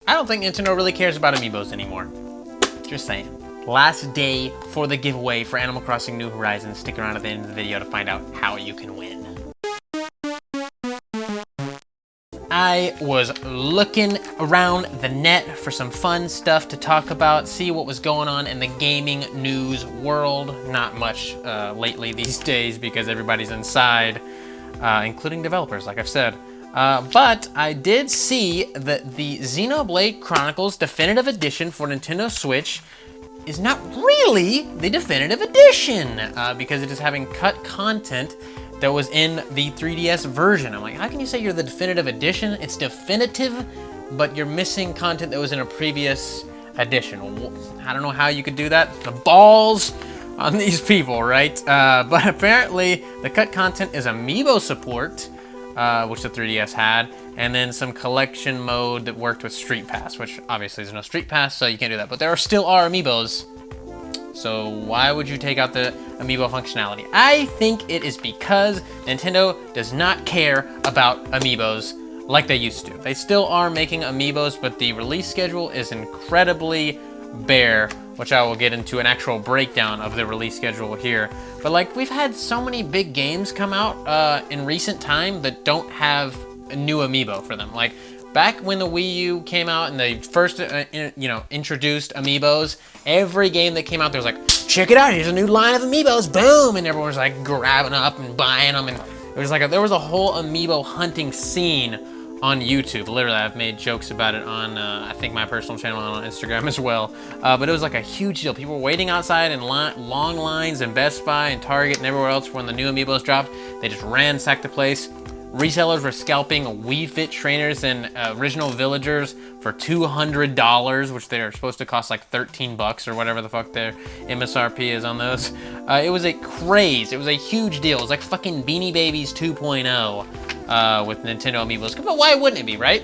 I don't think Nintendo really cares about amiibos anymore. Just saying. Last day for the giveaway for Animal Crossing New Horizons. Stick around at the end of the video to find out how you can win. I was looking around the net for some fun stuff to talk about, see what was going on in the gaming news world. Not much lately these days because everybody's inside, including developers, like I've said. But I did see that the Xenoblade Chronicles Definitive Edition for Nintendo Switch is not really the Definitive Edition because it is having cut content that was in the 3DS version. I'm like, how can you say you're the Definitive Edition? It's definitive, but you're missing content that was in a previous edition. I don't know how you could do that. The balls on these people, right? But apparently the cut content is amiibo support, which the 3DS had, and then some collection mode that worked with Street Pass, which obviously there's no Street Pass, so you can't do that. But there still are amiibos, so why would you take out the amiibo functionality? I think it is because Nintendo does not care about amiibos like they used to. They still are making amiibos, but the release schedule is incredibly bare, which I will get into an actual breakdown of the release schedule here. But like, we've had so many big games come out in recent time that don't have a new amiibo for them. Like back when the Wii U came out and they first introduced amiibos, every game that came out there was like, check it out, here's a new line of amiibos, boom, and everyone was like grabbing up and buying them, and it was like there was a whole amiibo hunting scene on YouTube. Literally, I've made jokes about it on, I think, my personal channel and on Instagram as well. But it was like a huge deal. People were waiting outside in long lines in Best Buy and Target and everywhere else when the new amiibos dropped. They just ransacked the place. Resellers were scalping Wii Fit trainers and original villagers for $200, which they're supposed to cost like 13 bucks or whatever the fuck their MSRP is on those. It was a craze. It was a huge deal. It was like fucking Beanie Babies 2.0 with Nintendo amiibos. But why wouldn't it be, right?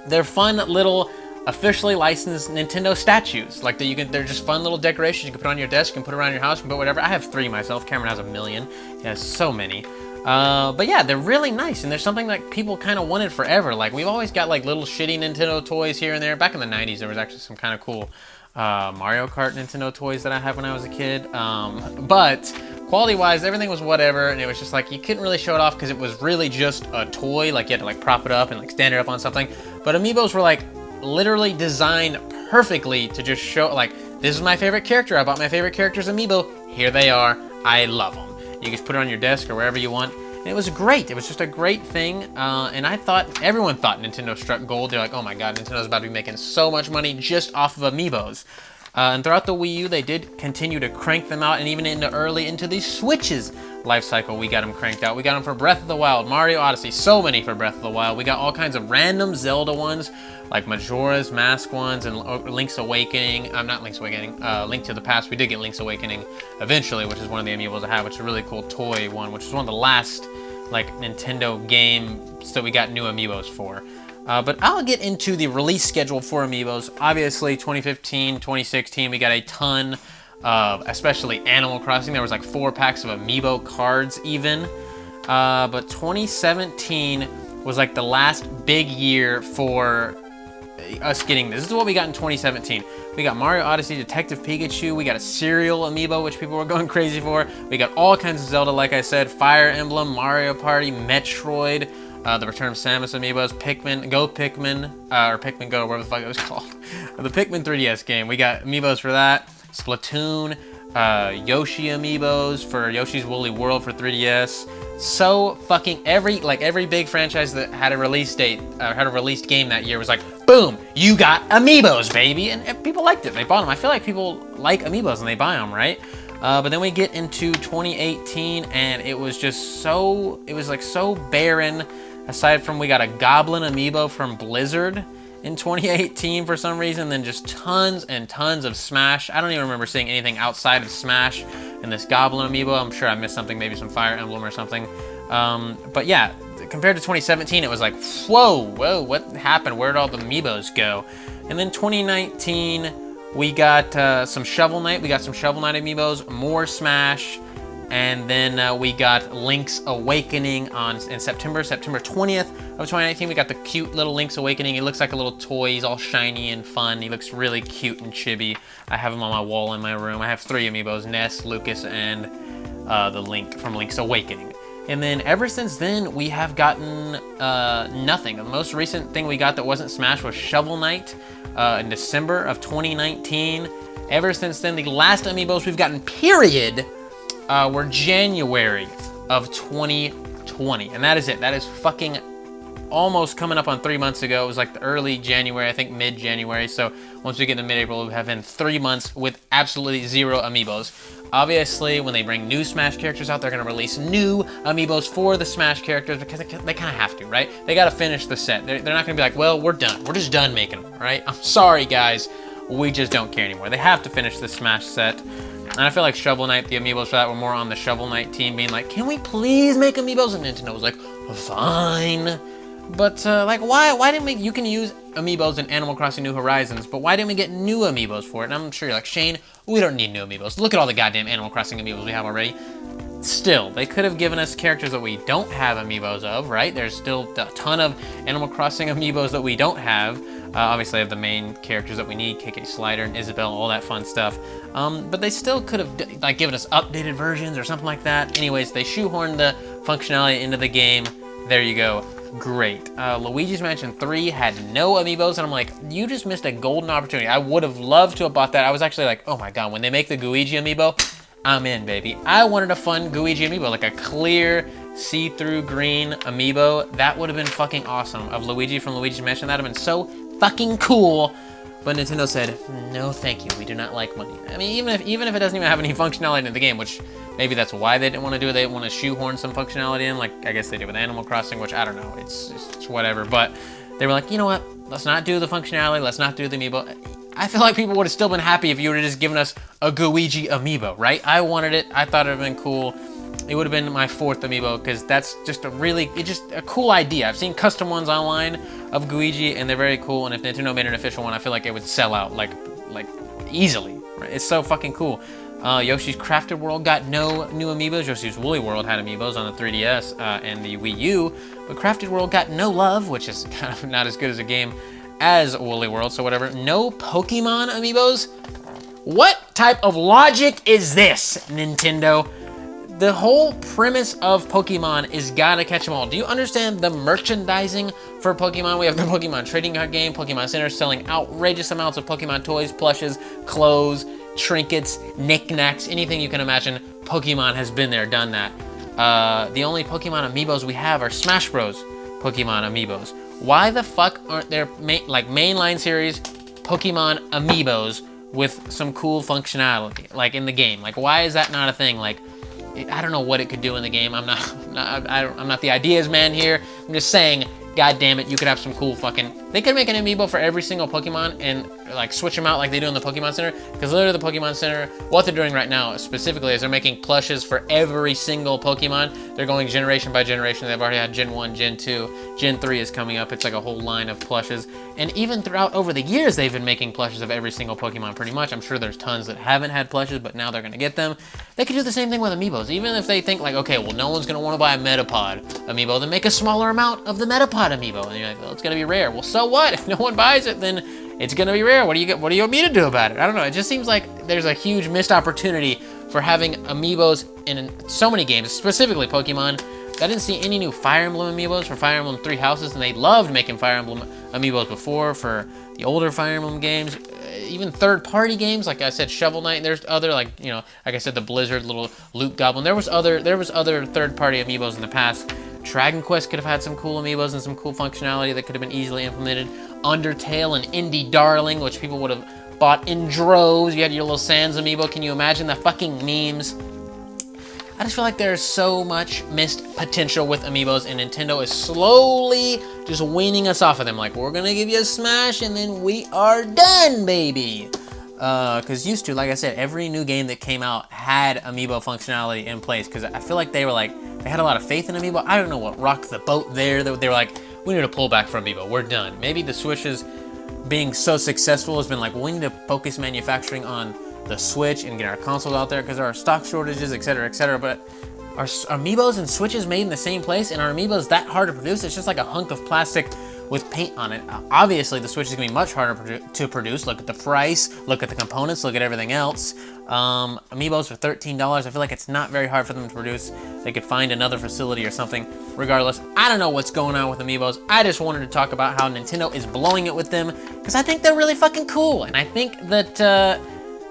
They're fun little officially licensed Nintendo statues. Like they're just fun little decorations you can put on your desk, you can put around your house, you can put whatever. I have 3 myself. Cameron has 1 million. He has so many. But yeah, they're really nice, and there's something that people kind of wanted forever. Like, we've always got like little shitty Nintendo toys here and there. Back in the 90s, there was actually some kind of cool Mario Kart Nintendo toys that I had when I was a kid. But quality-wise, everything was whatever, and it was just like, you couldn't really show it off because it was really just a toy. Like, you had to like prop it up and like stand it up on something. But amiibos were like literally designed perfectly to just show, like, this is my favorite character. I bought my favorite character's amiibo. Here they are. I love them. You just put it on your desk or wherever you want. And it was great. It was just a great thing. And everyone thought Nintendo struck gold. They're like, oh my God, Nintendo's about to be making so much money just off of amiibos. And throughout the Wii U, they did continue to crank them out, and even into the Switch's life cycle, we got them cranked out. We got them for Breath of the Wild, Mario Odyssey, so many for Breath of the Wild. We got all kinds of random Zelda ones, like Majora's Mask ones and Link's Awakening. Not Link's Awakening, Link to the Past. We did get Link's Awakening eventually, which is one of the amiibos I have, which is a really cool toy one, which is one of the last like Nintendo games that we got new amiibos for. But I'll get into the release schedule for amiibos. Obviously, 2015, 2016, we got a ton of, especially Animal Crossing. There was like 4 packs of amiibo cards even. But 2017 was like the last big year for us getting this. This is what we got in 2017. We got Mario Odyssey, Detective Pikachu. We got a cereal amiibo, which people were going crazy for. We got all kinds of Zelda, like I said, Fire Emblem, Mario Party, Metroid, the Return of Samus amiibos, Pikmin, or Pikmin Go, whatever the fuck it was called. The Pikmin 3DS game. We got amiibos for that. Splatoon, Yoshi amiibos for Yoshi's Woolly World for 3DS. So fucking every big franchise that had a release date, had a released game that year was like, boom, you got amiibos, baby. And people liked it. They bought them. I feel like people like amiibos and they buy them, right? But then we get into 2018 and it was just so, it was like so barren. Aside from we got a Goblin amiibo from Blizzard in 2018 for some reason, then just tons and tons of Smash. I don't even remember seeing anything outside of Smash in this Goblin amiibo. I'm sure I missed something, maybe some Fire Emblem or something. But yeah, compared to 2017, it was like, whoa, what happened? Where did all the amiibos go? And then 2019, we got some Shovel Knight. We got some Shovel Knight amiibos, more Smash, And then we got Link's Awakening in September 20th of 2019. We got the cute little Link's Awakening. He looks like a little toy. He's all shiny and fun. He looks really cute and chibi. I have him on my wall in my room. I have 3 amiibos, Ness, Lucas, and the Link from Link's Awakening. And then ever since then, we have gotten nothing. The most recent thing we got that wasn't Smash was Shovel Knight in December of 2019. Ever since then, the last amiibos we've gotten, period, were January of 2020. And that is it. That is fucking almost coming up on 3 months ago. It was like the early January, I think mid-January. So once we get into mid-April, we'll have been 3 months with absolutely 0 amiibos. Obviously, when they bring new Smash characters out, they're going to release new amiibos for the Smash characters because they kind of have to, right? They got to finish the set. They're not going to be like, well, we're done. We're just done making them, right? I'm sorry, guys. We just don't care anymore. They have to finish the Smash set. And I feel like Shovel Knight, the amiibos for that were more on the Shovel Knight team being like, can we please make amiibos? And Nintendo was like, fine. But like, why didn't we, you can use amiibos in Animal Crossing New Horizons, but why didn't we get new amiibos for it? And I'm sure you're like, Shane, we don't need new amiibos. Look at all the goddamn Animal Crossing amiibos we have already. Still, they could have given us characters that we don't have amiibos of, right? There's still a ton of Animal Crossing amiibos that we don't have. Obviously, I have the main characters that we need, KK Slider and Isabelle, all that fun stuff. But they still could have like given us updated versions or something like that. Anyways, they shoehorned the functionality into the game. There you go. Great. Luigi's Mansion 3 had no amiibos, and I'm like, you just missed a golden opportunity. I would have loved to have bought that. I was actually like, oh my god, when they make the Luigi amiibo, I'm in, baby. I wanted a fun Luigi amiibo, like a clear, see-through green amiibo. That would have been fucking awesome. Of Luigi from Luigi's Mansion, that would have been so fucking cool. But Nintendo said, no thank you, we do not like money. I mean, even if it doesn't even have any functionality in the game, which maybe that's why they didn't want to do it. They didn't want to shoehorn some functionality in, like I guess they did with Animal Crossing, which I don't know, it's whatever. But they were like, you know what, let's not do the functionality, let's not do the amiibo. I feel like people would have still been happy if you would have just given us a Luigi amiibo, right? I wanted it, I thought it would have been cool. It would have been my 4th amiibo, because that's just a cool idea. I've seen custom ones online of Luigi, and they're very cool, and if Nintendo made an official one, I feel like it would sell out, like easily, right? It's so fucking cool. Yoshi's Crafted World got no new amiibos. Yoshi's Woolly World had amiibos on the 3DS and the Wii U, but Crafted World got no love, which is kind of not as good as a game as Woolly World, so whatever. No Pokemon amiibos? What type of logic is this, Nintendo? The whole premise of Pokemon is gotta catch them all. Do you understand the merchandising for Pokemon? We have the Pokemon trading card game, Pokemon Center selling outrageous amounts of Pokemon toys, plushes, clothes, trinkets, knickknacks, anything you can imagine. Pokemon has been there, done that. The only Pokemon amiibos we have are Smash Bros. Pokemon amiibos. Why the fuck aren't there mainline series Pokemon amiibos with some cool functionality, like in the game? Like, why is that not a thing? Like, I don't know what it could do in the game. I'm not the ideas man here. I'm just saying, god damn it, you could have some cool fucking... They could make an amiibo for every single Pokemon and like switch them out like they do in the Pokemon Center. Because literally the Pokemon Center, what they're doing right now specifically is they're making plushes for every single Pokemon. They're going generation by generation. They've already had Gen 1, Gen 2. Gen 3 is coming up. It's like a whole line of plushes. And even throughout over the years, they've been making plushes of every single Pokemon pretty much. I'm sure there's tons that haven't had plushes, but now they're going to get them. They could do the same thing with amiibos. Even if they think like, okay, well, no one's going to want to buy a Metapod amiibo, then make a smaller amount of the Metapod amiibo. And you're like, well, it's going to be rare. Well, so what? If no one buys it, then it's going to be rare. What do you want me to do about it? I don't know. It just seems like there's a huge missed opportunity for having amiibos in so many games, specifically Pokemon. I didn't see any new Fire Emblem amiibos for Fire Emblem Three Houses, and they loved making Fire Emblem amiibos before for the older Fire Emblem games. Even third-party games, like I said, Shovel Knight. There's other, like, you know, like I said, the Blizzard little Loot Goblin. There was other third-party amiibos in the past. Dragon Quest could have had some cool amiibos and some cool functionality that could have been easily implemented. Undertale and Indie Darling, which people would have bought in droves. You had your little Sans amiibo. Can you imagine the fucking memes? I just feel like there's so much missed potential with amiibos, and Nintendo is slowly just weaning us off of them. Like, we're gonna give you a Smash, and then we are done, baby. Because used to, like I said, every new game that came out had amiibo functionality in place. Because I feel like they had a lot of faith in amiibo. I don't know what rocked the boat there. They were like, we need to pull back from amiibo. We're done. Maybe the Switch's being so successful has been like, well, we need to focus manufacturing on the Switch and get our consoles out there because there are stock shortages, etc., etc. But are Amiibos and Switches made in the same place? And are Amiibos that hard to produce? It's just like a hunk of plastic with paint on it. Obviously, the Switch is gonna be much harder to produce. Look at the price, look at the components, look at everything else. Amiibos for $13, I feel like it's not very hard for them to produce. They could find another facility or something. Regardless, I don't know what's going on with Amiibos. I just wanted to talk about how Nintendo is blowing it with them, because I think they're really fucking cool. And I think that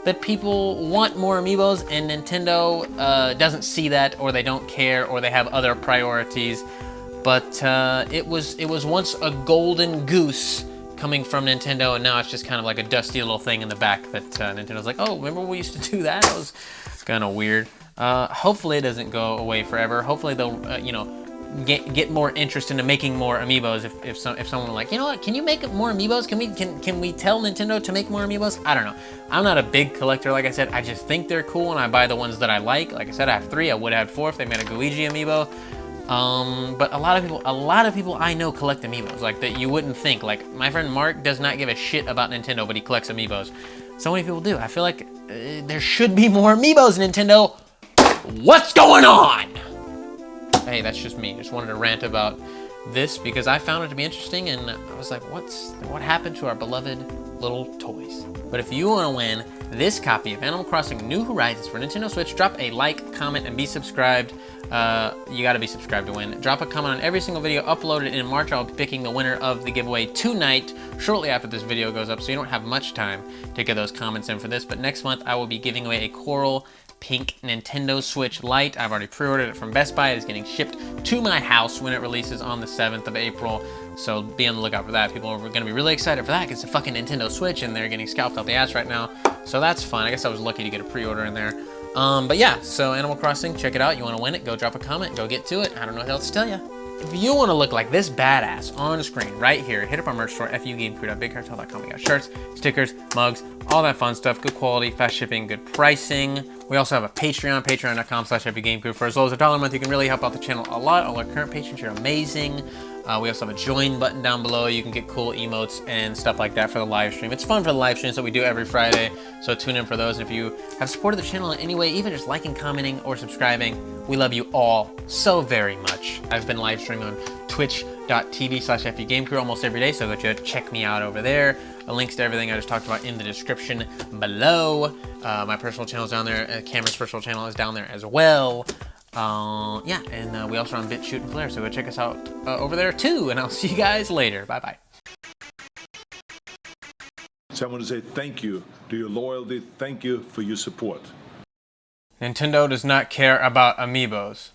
that people want more Amiibos, and Nintendo doesn't see that, or they don't care, or they have other priorities. But it was once a golden goose coming from Nintendo, and now it's just kind of like a dusty little thing in the back that Nintendo's like, oh, remember when we used to do that? That was kind of weird. Hopefully it doesn't go away forever. Hopefully they'll, you know, get more interest into making more Amiibos. If someone like, you know what, can you make more Amiibos? Can we tell Nintendo to make more Amiibos? I don't know. I'm not a big collector, like I said. I just think they're cool, and I buy the ones that I like. Like I said, I have 3. I would have 4 if they made a Luigi Amiibo. But a lot of people I know collect Amiibos, like that you wouldn't think. Like my friend Mark does not give a shit about Nintendo, but he collects Amiibos. So many people do. I feel like there should be more Amiibos, Nintendo. What's going on? Hey, that's just me. Just wanted to rant about this because I found it to be interesting, and I was like, what happened to our beloved little toys? But if you want to win this copy of Animal Crossing New Horizons for Nintendo Switch, drop a like, comment, and be subscribed. You gotta be subscribed to win. Drop a comment on every single video uploaded in March. I'll be picking the winner of the giveaway tonight, shortly after this video goes up, so you don't have much time to get those comments in for this. But next month, I will be giving away a coral pink Nintendo Switch Lite. I've already pre-ordered it from Best Buy. It is getting shipped to my house when it releases on the 7th of April. So be on the lookout for that. People are going to be really excited for that because it's a fucking Nintendo Switch and they're getting scalped out the ass right now. So that's fun. I guess I was lucky to get a pre-order in there. But yeah, so Animal Crossing, check it out. You want to win it, go drop a comment, go get to it. I don't know what else to tell you. If you want to look like this badass on screen right here, hit up our merch store, fugamecrue.bigcartel.com. We got shirts, stickers, mugs, all that fun stuff. Good quality, fast shipping, good pricing. We also have a Patreon, patreon.com/fugamecrue. For as low as $1 a month, you can really help out the channel a lot. All our current patrons are amazing. We also have a join button down below. You can get cool emotes and stuff like that for the live stream. It's fun for the live streams that we do every Friday, so tune in for those. And if you have supported the channel in any way, even just liking, commenting, or subscribing, we love you all so very much. I've been live streaming on twitch.tv/fugamecrue almost every day, so go check me out over there. Links to everything I just talked about in the description below. My personal channel is down there. Cameron's personal channel is down there as well. Yeah, and we also are on BitChute and Flare, so go check us out over there too, and I'll see you guys later. Bye-bye. So I want to say thank you to your loyalty. Thank you for your support. Nintendo does not care about Amiibos.